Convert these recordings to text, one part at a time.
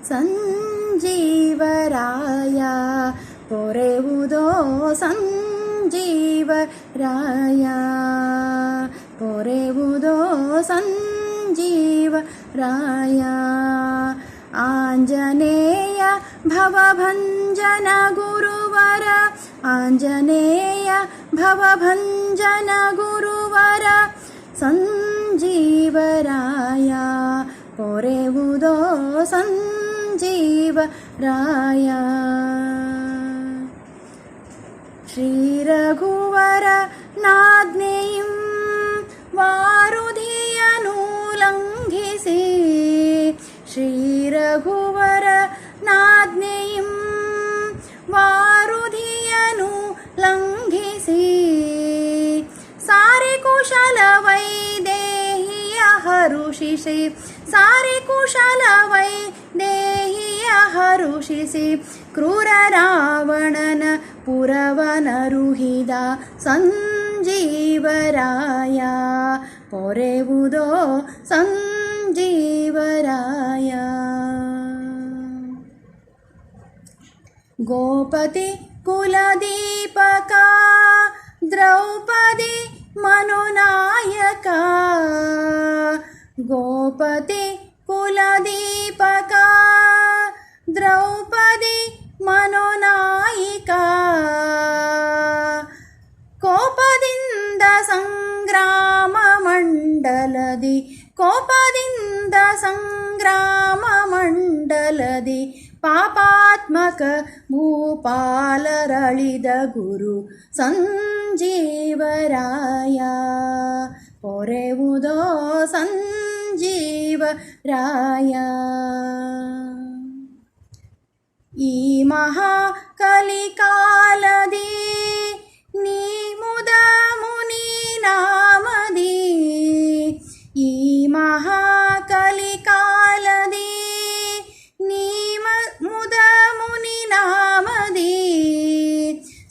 ಸಂಜೀವರಾಯ ಪೊರೆವುದೋ ಸಂಜೀವರಾಯ ಪೊರೆವುದೋ ಸಂಜೀವರಾಯ ಆಂಜನೇಯ ಭವಭಂಜನ ಗುರುವರ ಆಂಜನೇಯ ಭವಭಂಜನ ಗುರುವರ ಸಂಜೀವರಾಯ ಪೊರೆವುದೋ ಸಂಜೀವರಾಯ ಶ್ರೀರಘುವರ ನಾಜ್ಞೆಯಂ ವಾರುಧಿಯನು ಲಂಘಿಸಿ ಶ್ರೀರಘುವರ ನಾಜ್ಞೆಯಂ ವಾರುಧಿಯನು ಲಂಘಿಸಿ ಸಾರಿ ಕುಶಲ ವೈದೇಹಿಯ ಹರುಷಿಸಿ ಸಾರಿ ಕುಶಲ ವೈದೇಹಿಯ ಹರುಷಿಸಿ ಕ್ರೂರ ರಾವಣನ ಪುರವನರುಹಿದ ಸಂಜೀವರಾಯ ಪೊರೆವುದೋ ಸಂಜೀವರಾಯ ಗೋಪತಿ ಕುಲದೀಪಕ ದ್ರೌಪದಿ ಮನೋನಾಯಕ ಗೋಪತಿ ಕುಲದೀಪಕ ದ್ರೌಪದಿ ಮನೋನಾಯಿಕ ಕೋಪದಿಂದ ಸಂಗ್ರಾಮ ಮಂಡಲದಿ ಕೋಪದಿಂದ ಸಂಗ್ರಾಮ ಮಂಡಲದಿ ಪಾಪಾತ್ಮಕ ಭೂಪಾಲರಳಿದ ಗುರು ಸಂಜೀವರಾಯ ಪೊರೆವುದೋ ಸಂಜೀವರಾಯ ಈ ಮಹಾಕಲಿಕಾಲದಿ ನೀ ಮುದ ಮುನಿ ನಾಮದಿ ಈ ಮಹಾಕಲಿಕಾಲದಿ ನೀ ಮುದ ಮುನಿ ನಾಮದಿ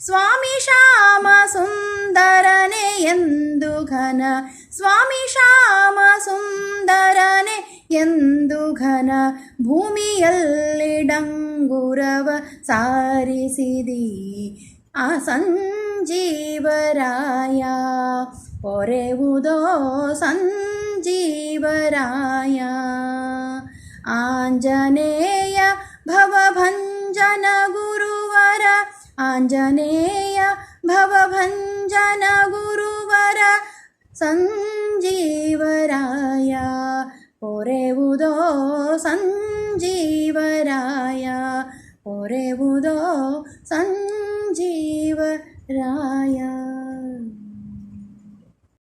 ಸ್ವಾಮಿ ಶ್ಯಾಮ ಸುಂದರನೆ ಎಂದು ಘನ ಸ್ವಾಮಿ ಶ್ಯಾಮ ಸುಂದರನೆ ಎಂದು ಘನ ಭೂಮಿಯಲ್ಲಿ ಡಂಗುರವ ಸಾರಿಸಿದಿ ಆ ಸಂಜೀವರಾಯ ಪೊರೆವುದೋ ಸಂಜೀವರಾಯ ಆಂಜನೇಯ ಭವಭಂಜನ ಗುರುವರ ಆಂಜನೇಯ ಭವಭಂಜನ ಗುರುವರ ಸಂಜೀವರಾಯ ಪೊರೆವುದೋ ಸಂಜೀವರಾಯ ಪೊರೆವುದೋ ಸಂಜೀವರಾಯ